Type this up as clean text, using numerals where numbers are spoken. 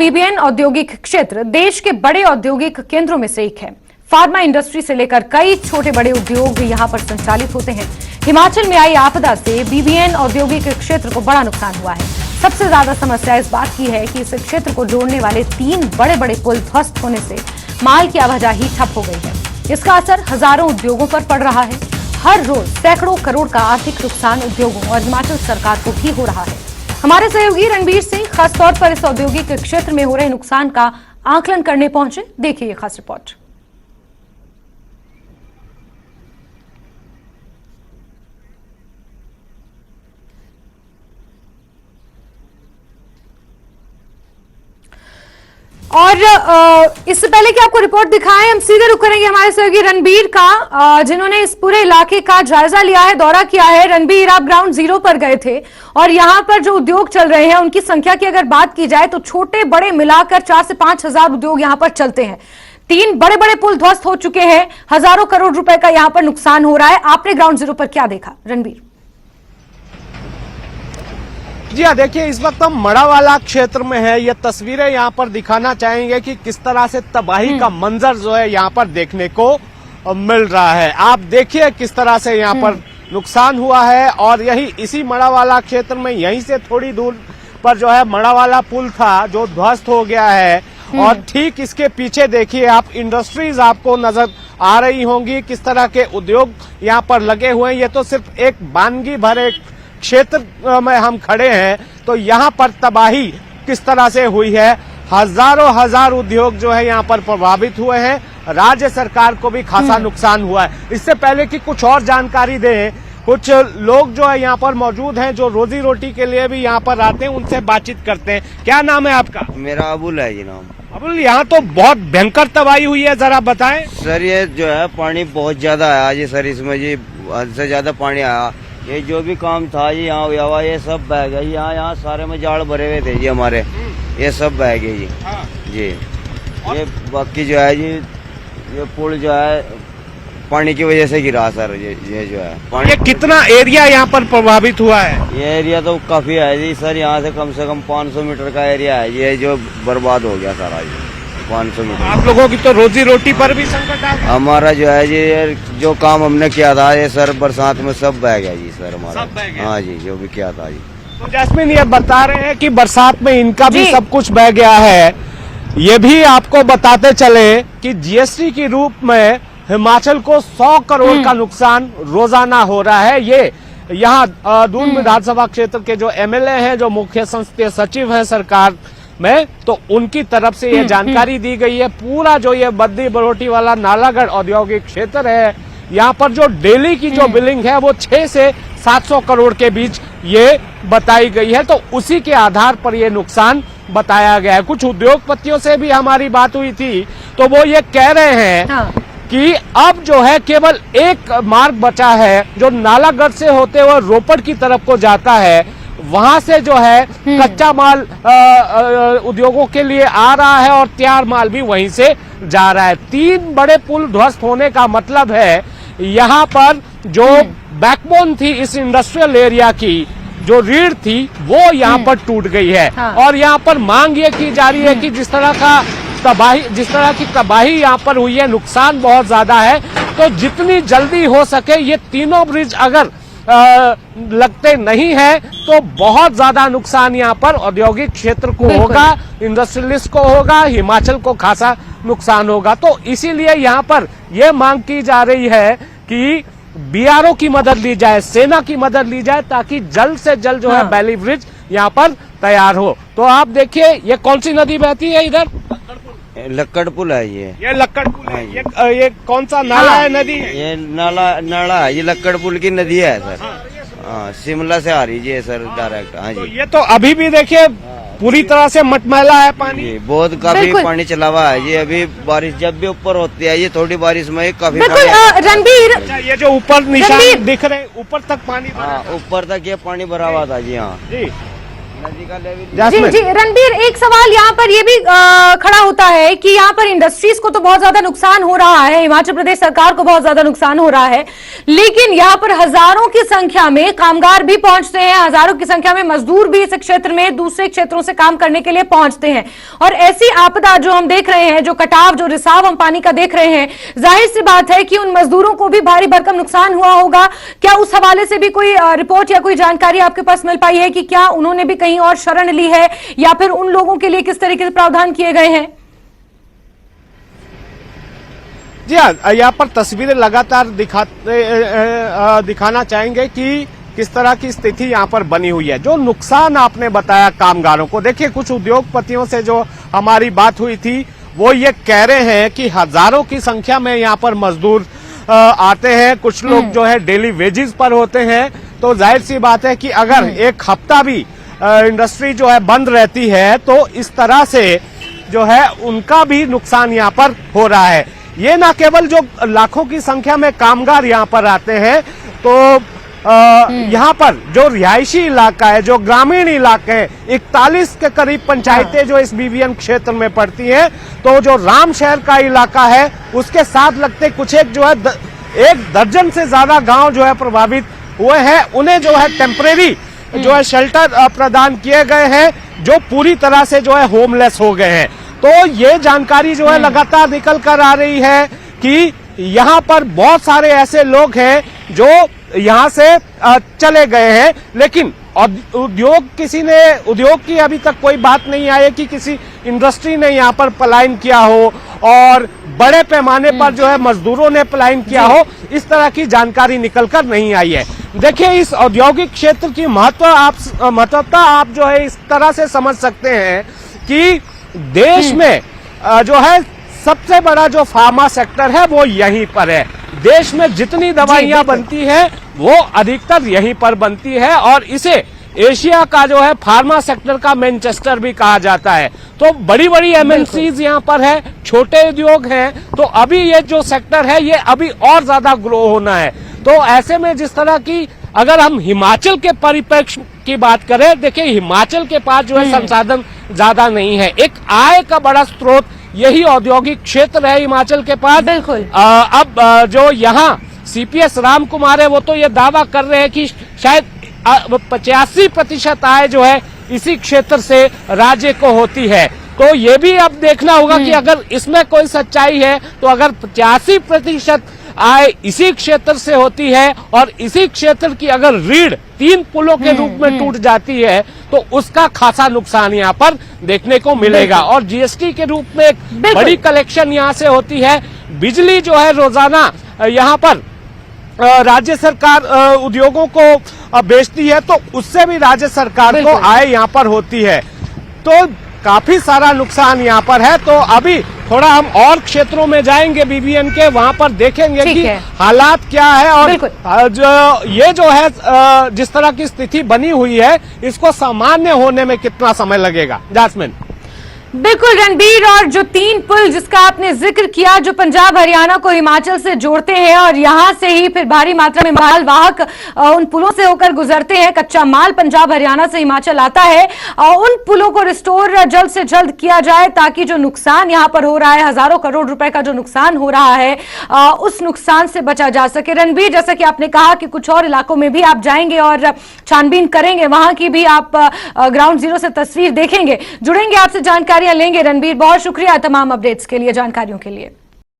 BBN औद्योगिक क्षेत्र देश के बड़े औद्योगिक केंद्रों में से एक है। फार्मा इंडस्ट्री से लेकर कई छोटे बड़े उद्योग यहां पर संचालित होते हैं। हिमाचल में आई आपदा से बीबीएन औद्योगिक क्षेत्र को बड़ा नुकसान हुआ है। सबसे ज्यादा समस्या इस बात की है कि इस क्षेत्र को जोड़ने वाले 3 बड़े बड़े पुल ध्वस्त होने से माल की आवाजाही ठप हो गई है। इसका असर हजारों उद्योगों पर पड़ रहा है। हर रोज सैकड़ों करोड़ का आर्थिक नुकसान उद्योगों और हिमाचल सरकार को भी हो रहा है। हमारे सहयोगी रणबीर सिंह खासतौर पर इस औद्योगिक क्षेत्र में हो रहे नुकसान का आकलन करने पहुंचे। देखिए ये खास रिपोर्ट। और इससे पहले कि आपको रिपोर्ट दिखाएं, हम सीधे रुक करेंगे हमारे सहयोगी रणबीर का, जिन्होंने इस पूरे इलाके का जायजा लिया है, दौरा किया है। रणबीर, आप ग्राउंड जीरो पर गए थे और यहाँ पर जो उद्योग चल रहे हैं उनकी संख्या की अगर बात की जाए तो छोटे बड़े मिलाकर 4 से 5 हजार उद्योग यहाँ पर चलते हैं। 3 बड़े बड़े पुल ध्वस्त हो चुके हैं। हजारों करोड़ रुपए का यहाँ पर नुकसान हो रहा है। आपने ग्राउंड जीरो पर क्या देखा रणबीर? जी हाँ, देखिए इस वक्त हम मड़ावाला क्षेत्र में है। ये तस्वीरें यहाँ पर दिखाना चाहेंगे कि किस तरह से तबाही का मंजर जो है यहाँ पर देखने को मिल रहा है। आप देखिए किस तरह से यहाँ पर नुकसान हुआ है। और यही इसी मड़ावाला क्षेत्र में यहीं से थोड़ी दूर पर जो है मड़ावाला पुल था जो ध्वस्त हो गया है। और ठीक इसके पीछे देखिए आप इंडस्ट्रीज आपको नजर आ रही होंगी, किस तरह के उद्योग यहाँ पर लगे हुए हैं। ये तो सिर्फ एक वानगी भरे क्षेत्र में हम खड़े हैं तो यहाँ पर तबाही किस तरह से हुई है। हजारों हजार उद्योग जो है यहाँ पर प्रभावित हुए हैं। राज्य सरकार को भी खासा नुकसान हुआ है। इससे पहले कि कुछ और जानकारी दें, कुछ लोग जो है यहाँ पर मौजूद हैं जो रोजी रोटी के लिए भी यहाँ पर आते हैं, उनसे बातचीत करते हैं। क्या नाम है आपका? मेरा अबुल है जी नाम। अबुल, यहाँ तो बहुत भयंकर तबाही हुई है, जरा बताएं। सर ये जो है पानी बहुत ज्यादा आया जी सर, इसमें जी हद से ज्यादा पानी आया। ये जो भी काम था जी यहाँ हुआ हुआ ये सब बह गया। यहाँ सारे में जाड़ भरे हुए थे जी हमारे, ये सब बह गए जी। जी ये बाकी जो है जी ये पुल जो है पानी की वजह से गिरा सर। ये जो है पानी। ये कितना एरिया यहाँ पर प्रभावित हुआ है? ये एरिया तो काफी है जी सर, यहाँ से कम 500 मीटर का एरिया है ये जो बर्बाद हो गया सारा जी। 500 मीटर। आप लोगों की तो रोजी रोटी पर भी संकट आ गया। हमारा जो है जी जो काम हमने किया था ये सर बरसात में सब बह गया जी सर हमारा। सब बह गया? हाँ जी, जो भी किया था जी। तो जैस्मिन ये बता रहे हैं कि बरसात में इनका भी सब कुछ बह गया है। ये भी आपको बताते चले कि जीएसटी के रूप में हिमाचल को 100 करोड़ का नुकसान रोजाना हो रहा है। ये यहाँ दून विधानसभा क्षेत्र के जो एमएलए हैं, जो मुख्य संसदीय सचिव हैं सरकार में, तो उनकी तरफ से ये जानकारी दी गई है। पूरा जो ये बद्दी बरोटी वाला नालागढ़ औद्योगिक क्षेत्र है, यहाँ पर जो डेली की जो बिलिंग है वो 6 से 700 करोड़ के बीच ये बताई गई है। तो उसी के आधार पर ये नुकसान बताया गया है। कुछ उद्योगपतियों से भी हमारी बात हुई थी तो वो ये कह रहे हैं कि अब जो है केवल एक मार्ग बचा है जो नालागढ़ से होते हुए रोपड़ की तरफ को जाता है। वहां से जो है कच्चा माल उद्योगों के लिए आ रहा है और तैयार माल भी वहीं से जा रहा है। 3 बड़े पुल ध्वस्त होने का मतलब है यहाँ पर जो बैकबोन थी इस इंडस्ट्रियल एरिया की, जो रीढ़ थी वो यहाँ पर टूट गई है। और यहाँ पर मांग ये की जा रही है कि जिस तरह की तबाही यहाँ पर हुई है, नुकसान बहुत ज्यादा है, तो जितनी जल्दी हो सके ये तीनों ब्रिज अगर लगते नहीं है तो बहुत ज्यादा नुकसान यहाँ पर औद्योगिक क्षेत्र को होगा, इंडस्ट्रियलिस्ट को होगा, हिमाचल को खासा नुकसान होगा। तो इसीलिए यहाँ पर यह मांग की जा रही है कि बीआरओ की मदद ली जाए, सेना की मदद ली जाए, ताकि जल्द से जल्द जो है बैली ब्रिज यहाँ पर तैयार हो। तो आप देखिए ये कौन सी नदी बहती है इधर? लक्कड़ पुल है ये लक्कड़ पुल है। ये कौन सा नाला है? नदी ये नाला है, ये लक्कड़ पुल की नदी है सर। हाँ, शिमला से आ रही है सर डायरेक्ट। हाँ तो जी, ये तो अभी भी देखिए पूरी तरह से मटमैला है पानी। बहुत काफी पानी चला हुआ है ये। अभी बारिश जब भी ऊपर होती है ये थोड़ी बारिश में काफी रणबीर, ये जो ऊपर निशान दिख रहे ऊपर तक पानी, ऊपर तक ये पानी भरा हुआ था जी। हाँ जी, नदी का लेवल जी जासमिन। जी रणबीर, एक सवाल यहाँ पर ये भी खड़ा होता है कि यहाँ पर इंडस्ट्रीज को तो बहुत ज्यादा नुकसान हो रहा है, हिमाचल प्रदेश सरकार को बहुत ज्यादा नुकसान हो रहा है, लेकिन यहाँ पर हजारों की संख्या में कामगार भी पहुंचते हैं, हजारों की संख्या में मजदूर भी इस क्षेत्र में दूसरे क्षेत्रों से काम करने के लिए पहुंचते हैं। और ऐसी आपदा जो हम देख रहे हैं, जो कटाव, जो रिसाव हम पानी का देख रहे हैं, जाहिर सी बात है कि उन मजदूरों को भी भारी भरकम नुकसान हुआ होगा। क्या उस हवाले से भी कोई रिपोर्ट या कोई जानकारी आपके पास मिल पाई है कि क्या उन्होंने भी कहीं और शरण ली है, या फिर उन लोगों के लिए किस तरीके से प्रावधान किए गए हैं? जी हाँ, यहाँ पर तस्वीरें लगातार दिखाना चाहेंगे कि किस तरह की स्थिति यहाँ पर बनी हुई है। जो नुकसान आपने बताया कामगारों को, देखिए कुछ उद्योगपतियों से जो हमारी बात हुई थी वो ये कह रहे हैं कि हजारों की संख्या में यहाँ पर मजदूर आते हैं, कुछ लोग जो है डेली वेजेस पर होते हैं। तो जाहिर सी बात है कि अगर एक हफ्ता भी इंडस्ट्री जो है बंद रहती है तो इस तरह से जो है उनका भी नुकसान यहाँ पर हो रहा है। ये न केवल जो लाखों की संख्या में कामगार यहाँ पर आते हैं, तो यहाँ पर जो रिहायशी इलाका है, जो ग्रामीण इलाके हैं, 41 के करीब पंचायतें जो इस बीबीएन क्षेत्र में पड़ती हैं, तो जो राम शहर का इलाका है उसके साथ लगते कुछ एक जो है 1 दर्जन से ज्यादा गांव जो है प्रभावित हुए हैं। उन्हें जो है टेम्परेरी जो है शेल्टर प्रदान किए गए हैं, जो पूरी तरह से जो है होमलेस हो गए हैं। तो ये जानकारी जो है लगातार निकल कर आ रही है कि यहाँ पर बहुत सारे ऐसे लोग हैं जो यहाँ से चले गए हैं, लेकिन उद्योग की अभी तक कोई बात नहीं आई है कि किसी इंडस्ट्री ने यहाँ पर पलायन किया हो और बड़े पैमाने पर जो है मजदूरों ने पलायन किया हो, इस तरह की जानकारी निकलकर नहीं आई है। देखिए, इस औद्योगिक क्षेत्र की महत्वता आप जो है इस तरह से समझ सकते हैं कि देश में जो है सबसे बड़ा जो फार्मा सेक्टर है वो यहीं पर है। देश में जितनी दवाइयां बनती हैं वो अधिकतर यहीं पर बनती है और इसे एशिया का जो है फार्मा सेक्टर का मैनचेस्टर भी कहा जाता है। तो बड़ी बड़ी एमएनसीज यहाँ पर है, छोटे उद्योग हैं, तो अभी ये जो सेक्टर है ये अभी और ज्यादा ग्रो होना है। तो ऐसे में जिस तरह की अगर हम हिमाचल के परिप्रेक्ष्य की बात करें, देखिए हिमाचल के पास जो है संसाधन ज्यादा नहीं है, एक आय का बड़ा स्रोत यही औद्योगिक क्षेत्र है हिमाचल के पास। बिल्कुल। अब जो यहाँ सीपीएस राम कुमार है वो तो ये दावा कर रहे हैं कि शायद 85% आय जो है इसी क्षेत्र से राज्य को होती है। तो ये भी अब देखना होगा कि अगर इसमें कोई सच्चाई है, तो अगर 85% आय इसी क्षेत्र से होती है और इसी क्षेत्र की अगर रीढ़ 3 पुलों के रूप में टूट जाती है तो उसका खासा नुकसान यहाँ पर देखने को मिलेगा। और जीएसटी के रूप में एक बड़ी कलेक्शन यहाँ से होती है। बिजली जो है रोजाना यहाँ पर राज्य सरकार उद्योगों को बेचती है, तो उससे भी राज्य सरकार को आय यहाँ पर होती है। तो काफी सारा नुकसान यहाँ पर है। तो अभी थोड़ा हम और क्षेत्रों में जाएंगे बीबीएन के, वहां पर देखेंगे कि हालात क्या है और जो है जिस तरह की स्थिति बनी हुई है इसको सामान्य होने में कितना समय लगेगा। जासमिन। बिल्कुल रणबीर, और जो 3 पुल जिसका आपने जिक्र किया, जो पंजाब हरियाणा को हिमाचल से जोड़ते हैं और यहां से ही फिर भारी मात्रा में माल वाहक उन पुलों से होकर गुजरते हैं, कच्चा माल पंजाब हरियाणा से हिमाचल आता है, उन पुलों को रिस्टोर जल्द से जल्द किया जाए ताकि जो नुकसान यहां पर हो रहा है, हजारों करोड़ रुपए का जो नुकसान हो रहा है, उस नुकसान से बचा जा सके। रणबीर, जैसा कि आपने कहा कि कुछ और इलाकों में भी आप जाएंगे और छानबीन करेंगे, वहां की भी आप ग्राउंड जीरो से तस्वीर देखेंगे, जुड़ेंगे आपसे जानकारी लेंगे। रणबीर, बहुत शुक्रिया तमाम अपडेट्स के लिए, जानकारियों के लिए।